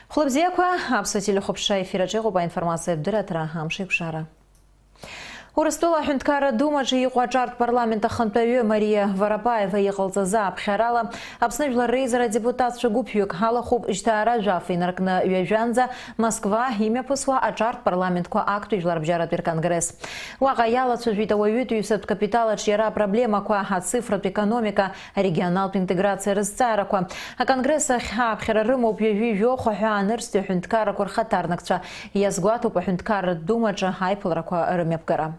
Хлопзеква, абсолютно хопша эфира джероба информация вдыратра амшик шара. Урыстула хюнткара думаджи юқуачарт парламента хантаве Мария Воропаева еғылзаза абхарала абсныжла рейзера депутат шагупюк халахуб иштара жафы наркна юэжанза Москва имя посла ачарт парламентку акту жларбжарат вер конгресс. Уагаяла цужвита уюту юсет капитала чьера проблема куа цифра экономика регионал интеграция рысцара а конгресса абхарарыма упьюви жоху хюанырсти хюнткара курхатарнакча язгуату по хюнткара думаджа хайпулракуа рымепкара.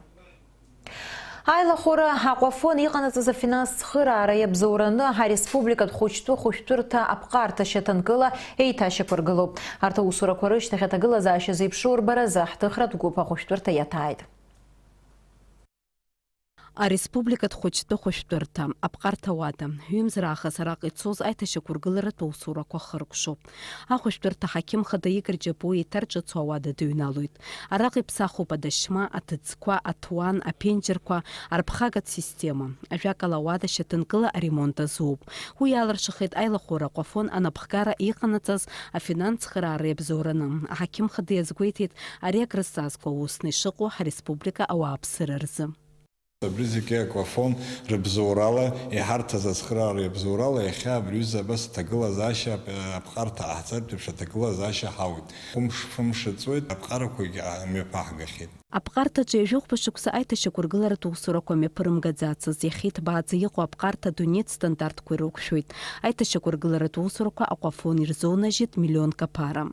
Айла хора аквафон иҟанаҵаз афинансцхыраара иабзоураны ҳареспубликатә хәыҷтәы-хәыҷтәырҭа апҟарҭа шьаҭанкыла еиҭашьақәыргылоуп. Арҭ аусурақәа рышьҭахь аҭагылазаашьа зеиԥшу рбаразы ҳҭыхратә гәыԥ ахәыҷтәырҭа иаҭааит. Ареспубликатә хәыҷтәы-хәыҷтәырҭа апҟарҭа уада ҩымзраахыс араҟа ицоз аиҭашьақәыргыларатә аусурақәа хыркәшоуп. Ахәыҷтәырҭа ҳақьым хада Игор Џьапуа еиҭарҿыцу ауада дыҩналоит. Араҟа иԥсахуп адашьма, аҭыӡқәа, аҭуан, аԥенџьырқәа, арԥхагатә система. Ажәакала ауада шьаҭанкыла аремонт азууп. Уи иалыршахеит аилахәыра аҟәафон анапхгара иҟанаҵаз афинансцхыраара иабзоураны. Аҳақьым хада иазгәеиҭеит ари акрызҵазкуа усны ишыҟоу ҳареспублика ауааԥсыра рзы. Бризики аквафон рыбзоурала, иҳарҭаз ацхыраара иабзоурала, иахьа абриҩыза абас аҭагылазаашьа апҟарҭа ааҳҵартә аҭагылазаашьа ҳауит. Хәымш ҵуеит, апҟарақәагьы мҩаԥаҳгахьеит. Апҟарҭаҿы ҩажәохәба шықәса аиҭашьақәыргыларатә усурақәа мҩаԥырымгаӡацыз, иахьа ҭбааӡа иҟоу апҟарҭа дунеитә стандартқәа ирықәшәоит. Аиҭашьақәыргыларатә усурақәа аҟәафон ирзоунажьит миллион каԥара.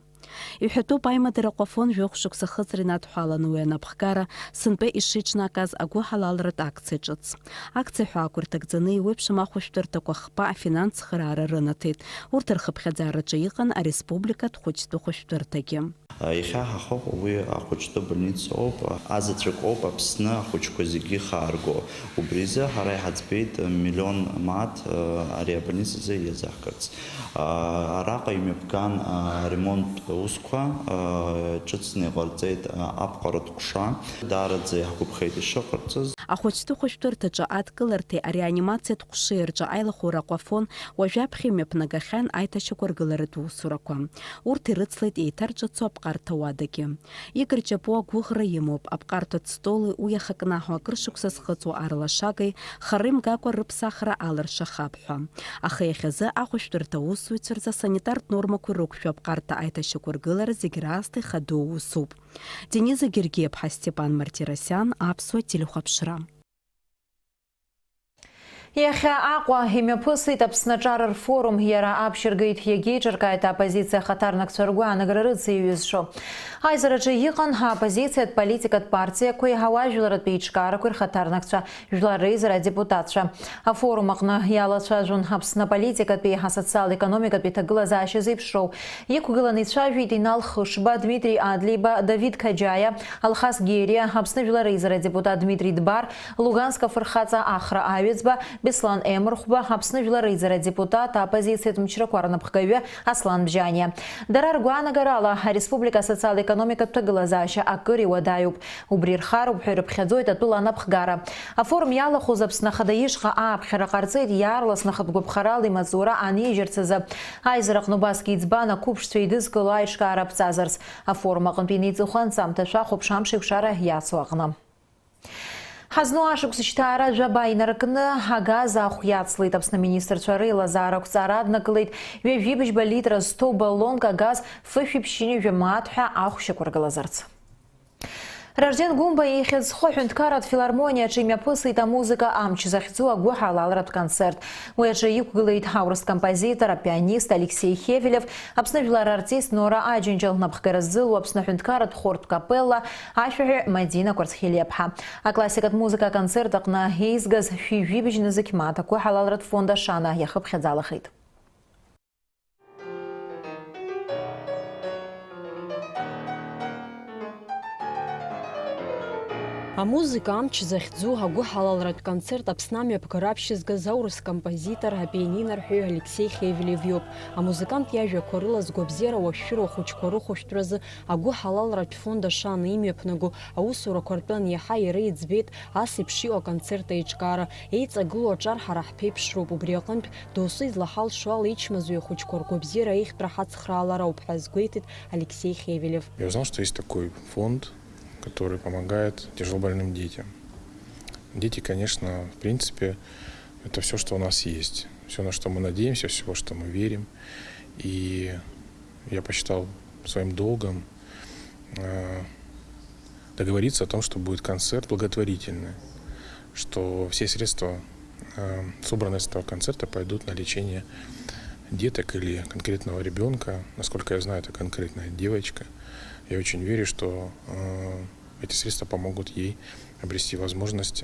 Иҳәатәуп аимадара аҟәафон жәохә шықәса хыҵра инадҳәаланы уи анапхгара сынтәа ишиҿнаказ агәы ҳалалратә акциа ҿыц. Акциа ҳәаақәа рҭагӡаны иуеиԥшым ахәышәтәырҭақәа хԥа афинансцхыраара рынаҭеит. Урҭ рхыԥхьаӡараҿы иҟан ареспубликатә хәыҷтәы-хәыҷтәырҭагьы. Иахьа ҳахоуп уи ахәыҷтәы больница ауп, азаҵәык ауп Аԥсны ахәыҷқәа зегьы ихаарго. Убризы ҳара иҳаӡбеит миллион мааҭ ари абольница азы иазаҳкырц. Араҟа имҩаԥган аремонттә усқәа ҿыцны иҟарҵеит апҟаратә ҟәша. Даараӡа иаҳгәаԥхеит ишыҟарҵаз. Ахәыҷтәы-хәыҷтәырҭаҿы адкыларҭеи ареанимациатә ҟәшеи рҿы аилахәыра аҟәафон уажәаԥхьа имҩаԥнагахьан аиҭашьақәыргыларатә усурақәа. Урҭ ирыцлеит еиҭарҿыцу апҟарҭа уадагьы. Игор Џьапуа гәыӷра имоуп апҟарҭатә столи уи ахакнаҳау акыр шықәса зхыҵуа арлашагеи хара имгакәа рыԥсахра алыршахап ҳәа. Аха иахьазы ахәышәтәырҭа аусзуҩцәа рзы асанитартә нормақәа ирықәшәо апҟарҭа аиҭашьақәыргылара зегь раасҭа ихадоу усуп. Дениза Гергиев-ԥҳа Степан Мартиросиан, Аԥсуа телехәаԥшра. Иахьа Аҟәа имҩаԥысит Аԥсны аҿар рфорум, иара аԥшьыргеит иагьеиҿыркааит аоппозициа ахаҭарнакцәа ргәаанагара рыци иҩызцәо. Аизараҿы иҟан аоппозициатә политикатә партиақәеи ауаажәларатә еиҿкаарақәеи рхаҭарнакцәа, жәлар реизара адепутатцәа. Афорум аҟны иалацәажәон Аԥсны аполитикатәи асоциал-економикатәи иҭагылазаашьа зеиԥшроу. Иқәгыланы ицәажәеит Инал Хышба, Дмитрий Адлиба, Давид Каџьаиа, Алхас Герия, Аԥсны жәлар реизара адепутат Дмитрий Дбар, Луганск афырхаҵа Ахра Аҩыӡба, Беслан Емырхәба, Аԥсны жәлар реизара адепутат аоппозициатә мчрақәа рнапхгаҩы Аслан Бжьаниа. Дара ргәаанагарала ареспублика асоциал-економикатә ҭагылазаашьа акыр иуадаҩуп. Убри рхароуп ҳәа ирыԥхьаӡоит атәыла анапхгара. Афорум иалахәыз Аԥсны Ахада ишҟа ааԥхьара ҟарҵеит иаарласны хатәгәаԥхарала имаҵура анижьырц азы. Аизараҟны убасгьы иӡбан ақәыԥшцәа идызкыло аиҿкаара ԥҵазарц. Афорум аҟнытәи неиҵыхәан ҵамҭашәа хәаԥшамшеиқәшара иацу аҟны. Ҳазну ашықәсшьҭаара жәаба инаркны агаз ахә иацлеит. Аԥсны министрцәа реилазаара ақәҵара аднакылеит. Ҩажәибжьба литра зҭоу баллонк агаз фышәиԥшьыни жәамааҭ ҳәа ахәшьақәыргылазарц. Ражден Гумба ихьыӡ ҳәынҭқарратә филармониаҿы имҩаԥысит амузыка амч захьӡу агәы ҳалалратә концерт. Уи аҿы иқәгылеит аурыс композитор, апианист Алексей Хевелев, Аԥсны жәлар артист Нора Аџьынџьал, напхгара ззылуа Аԥсны ҳәынҭқарратә хортә капелла ашәаҳәаҩ Мадина Кәарцхелиаԥҳа. Аклассикатә музыка аконцерт аҟны еизгаз шәи-жәибжь назықьмаҭ агәы ҳалалратә фонд ашана иахыԥхьаӡалахеит. Амузыка амч захьӡу агәы ҳалалратә концерт Аԥсны амҩаԥгара аԥшьызгаз аурыс композитор, апианинарҳәаҩ Алексей Хевелев иоуп. Амузыкант иажәақәа рыла згәабзиара уашәшәыра ахәыҷқәа рыхәышәтәразы агәы ҳалалратә фонд ашана имҩаԥнаго аусурақәа ртәан иаҳа иара иӡбеит ас еиԥш иҟоу аконцерт аиҿкаара. Еиҵагылоу аҿар ҳара ҳԥеиԥшроуп. Убри аҟынтә доусы излаҳалшо ала ичмазаҩ ахәыҷқәа ргәабзиара аихтәра ҳацхраалара ауп ҳәа азгәеиҭеит Алексей Хевелев. Я узнал, что есть такой фонд, который помогает тяжелобольным детям. Дети, конечно, в принципе, это все, что у нас есть. Все, на что мы надеемся, все, во что мы верим. И я посчитал своим долгом договориться о том, что будет концерт благотворительный, что все средства, собранные с этого концерта, пойдут на лечение деток или конкретного ребенка. Насколько я знаю, это конкретная девочка. Я очень верю, что эти средства помогут ей обрести возможность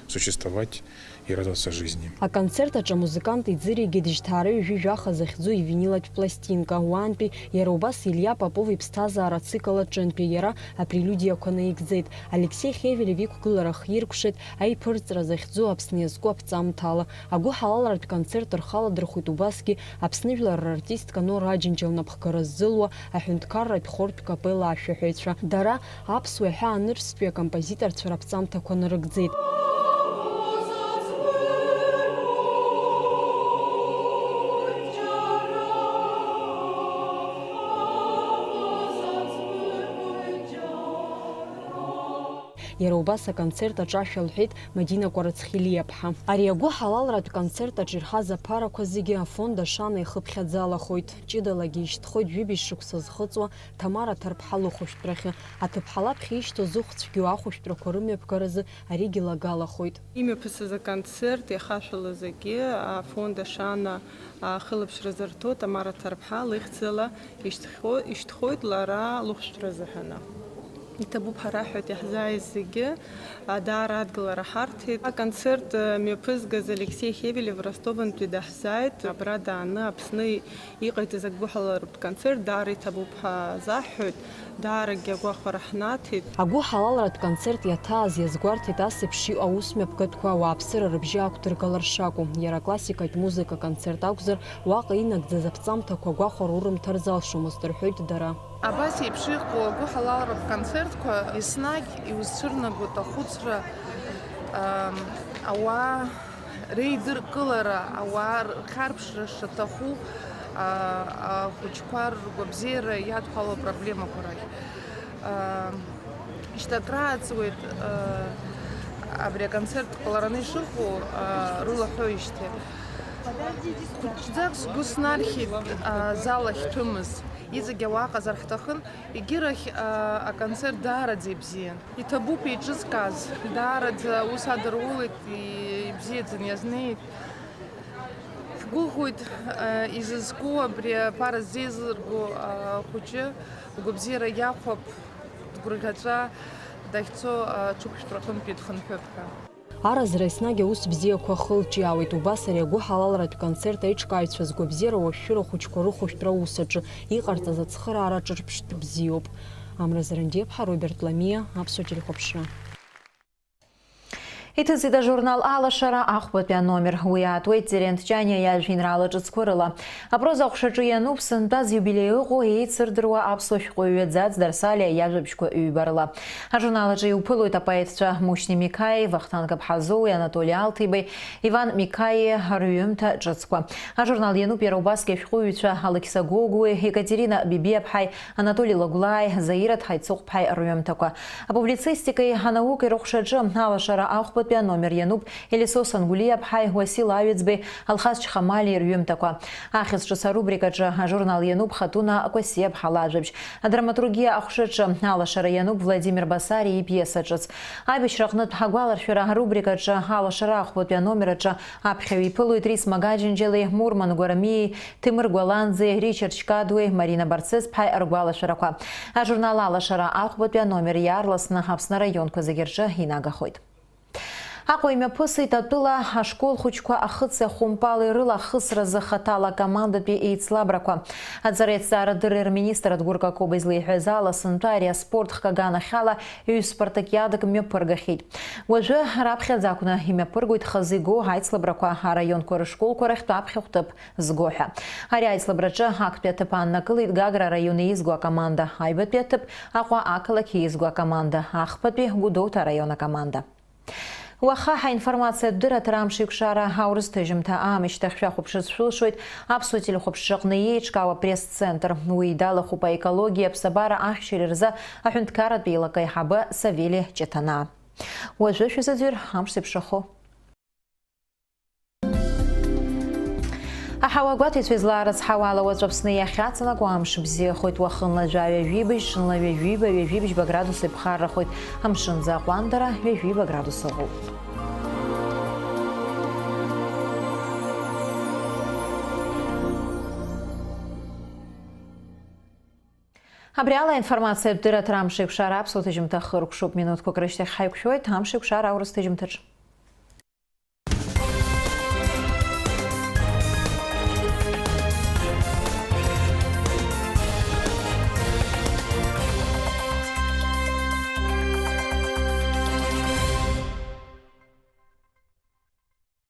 существовать и радоваться жизни. Аконцерт аҿы амузыкант иӡыригеит жьҭаараҩ жәижәаха захьӡу ивинилатә пластинка. Уаантәи иара убас Илиа Попов иԥсҭазаара ацикл аҿынтәи иара апрелюдиақәа наигӡеит. Алексей Хевелев иқәгылара хиркәшеит аиԥырҵра захьӡу Аԥсны иазку аԥҵамҭала. Агәы ҳалалратә концерт рхаладырхәит убасгьы Аԥсны жәлар рартистка Нора Аџьынџьал напхгара ззылуа аҳәынҭқарратә хортә капела ашәаҳәаҩцәа. Дара аԥсуа иаҳәа анырцәтәи акомпозиторцәа раԥҵамҭақәа нарыгӡеит. Иара убас аконцерт аҿашәа лҳәеит Мадина Кәарацхелиаԥҳа. Ари агәы ҳалалратә концерт аҿы ирҳаз аԥарақәа зегьы афонд ашана ихыԥхьаӡалахоит. Ҷыдалагьы ишьҭхоит жәибжь шықәса зхыҵуа Ҭамара Ҭарԥҳа лыхәышәтәрахьы. Аҭыԥҳа лаԥхьа ишьҭоу зыхәцәгьоу ахәышәтәрақәа рымҩаԥгаразы аригьы лагалахоит. Имҩаԥысыз аконцерт иахашәала зегьы афонд ашана ахылаԥшразы рҭо Ҭамара Ҭарԥҳа лыхьӡала ишьҭхоит лара лыхәшәтәра заҳәаны. Иҭабуп ҳараҳәоит иаҳзааиз зегьы даара адгылара ҳарҭеит. Аконцерт мҩаԥызгаз Алексей Хевелев Ростовантәи даҳзааит. Абра дааны Аԥсны иҟаиҵаз агәы ҳалалратә концерт даара иҭабуп ҳзаҳҳәоит. Даарагьы агәаҟара ҳнаҭеит. Агәы ҳалалратә концерт иаҭааз иазгәарҭеит ас еиԥш иҟоу аусмҩаԥгатәқәа ауааԥсыра рыбжьы ақәдыргалар шакәу. Иара классикатә музыка концерт акәзар уаҟа инагӡаз аԥҵамҭақәа агәахәара урымҭар залшомызт рҳәоит дара. Абас еиԥш иҟоу агәы ҳалалратә концертқәа еснагь иузцәырнагоит ахәыцра, ауаа реидыркылара, ауаа рхьарԥшра шаҭаху ахәыҷқәа ргәабзиара иадҳәало апроблемақәа рахь. Ишьҭакрааҵуеит абри аконцерт ҟалараны ишыҟоу рылаҳәоижьҭеи. Хәыҷӡак сгәы снархьит зал ахьҭәымыз. Иҵегь ауаа ҟазар ҳҭахын, егьирахь аконцерт даараӡа ибзиан. Иҭабуп еиҿызкааз, даараӡа ус адырулеит, ибзиаӡаны иазнеит. Ҳгәыӷуеит изызку абри аԥара ззеизырго ахәыҷы лгәабзиара иахәап, дгәырӷьаҵәа дахьцо аҽықәшәтәра аҟынтәи дхынҳәып ҳәа. Аразра еснагь аус бзиақәа хылҿиаауеит. Убас ари агәы ҳалалратә концерт аиҿкааҩцәа згәабзиара уашәшәыра ахәыҷқәа рыхәышәтәра аус аҿы иҟарҵаз ацхыраара ҿырԥштә бзиоуп. Амра Зарандиеԥҳа, Роберт Ламиа, Аԥсуа телехәаԥшра. Иҭыҵит ажурнал алашара ахәбатәи номер. Уи аатуеит Терент Ҷаниа иажәеинраала ҿыцқәа рыла. Апроза ахәшаҿы иануп сынтәаз иубилеи ыҟоу еицырдыруа аԥсуа шәҟәыҩҩы Ӡаӡ Дарсалиа иажәабжьқәа ҩбарыла. Ажурнал аҿы иуԥылоит апоетцәа Мушьни Микаи, Вахтанг Абҳазоуи, Анатоли Алтеибеи, Иван Микаи рҩымҭа ҿыцқәа. Ажурнал иануп иара убасгьы ашәҟәыҩҩцәа Алықьса Гогуи, Екатерина Бибиаԥҳаи, Анатоли Лагәлааи, Заира Ҭҳаиҵыҟәԥҳаи рҩымҭақәа. Апублицистикеи анаукеи рыхәшаҿы алашара ахәбатәи номер иануп Елисо Сангулиаԥҳаи, Уасил Аҩыӡбеи, Алхас Чхамали рҩымҭақәа. Ахьӡ-ҿыц арубрикаҿы ажурнал иануп Хатуна Кәасиаԥҳа лажәабжь. Адраматургиа ахәшаҿы алашара иануп Владимир Басари ипиеса ҿыц. Аибашьра аҟнытә ҳагәаларшәара арубрикаҿы алашара ахәбатәи аномер аҿы аԥхьаҩ иԥылоит Рис Магаџьынџьали, Мурман Гәарамии, Тимыр Гәаланӡеи, Ричард Шькадуи, Марина Барцыцԥҳаи ргәалашәарақәа. Ажурнал алашара ахәбатәи аномер иаарласны Аԥсны араионқәа зегьы рҿы инагахоит. Аҟәа имҩаԥысит атәыла ашкол хәыҷқәа ахыци ахәымпали рыла ахысразы хаҭала командатәи еицлабрақәа. Аҵара иаҭҵаарадырра рминистр Адгәыр Какоба излеиҳәаз ала сынтәа ари аспорт хкаганахьала ҩ-спартакиадак мҩаԥыргахьеит. Уажәы раԥхьаӡа акәны имҩаԥыргоит хазы игоу аицлабрақәа араионқәа рышколқәа рахьтә аԥхьа хәҭыԥ зго ҳәа. Ари аицлабраҿы актәи аҭыԥ ааннакылеит Гагра араион еизго акоманда, аҩбатәи аҭыԥ Аҟәа ақалақь еизго акоманда, ахԥатәи Гәдоуҭа араион акоманда. Уаха ҳаинформациа дыраҭара амшеиқәшара аурыс ҭыжьымҭа аамышьҭахь шәахәаԥшырц шәылшоит Аԥсуа телехәаԥшраҟны еиҿкаауа пресс-центр. Уи далахуп аекологиа аԥсабара ахьчареи рзы аҳәынҭқарратә еилакы аиҳабы Савели Ҷеҭанаа. Уажәы шәизаӡәыр амш зеиԥшрахо. Аҳауа гәаҭеицәа излаарыцҳауала уаҵәы Аԥсны иахьаҵанакуа амш бзиахоит. Уахынла жәа-ҩажәибажь, шынла ҩажәиба градус иԥхаррахоит. Амшынӡа аҟәандара ҩажәиба градус ыҟоуп. Абри ала аинформациатә дыраҭара амшеиқәшара Аԥсуа ҭыжьымҭа хыркәшоуп. Минуҭқәак рышьҭахь ҳаиқәшәоит амшеиқәшара аурыс ҭыжьымҭаҿы.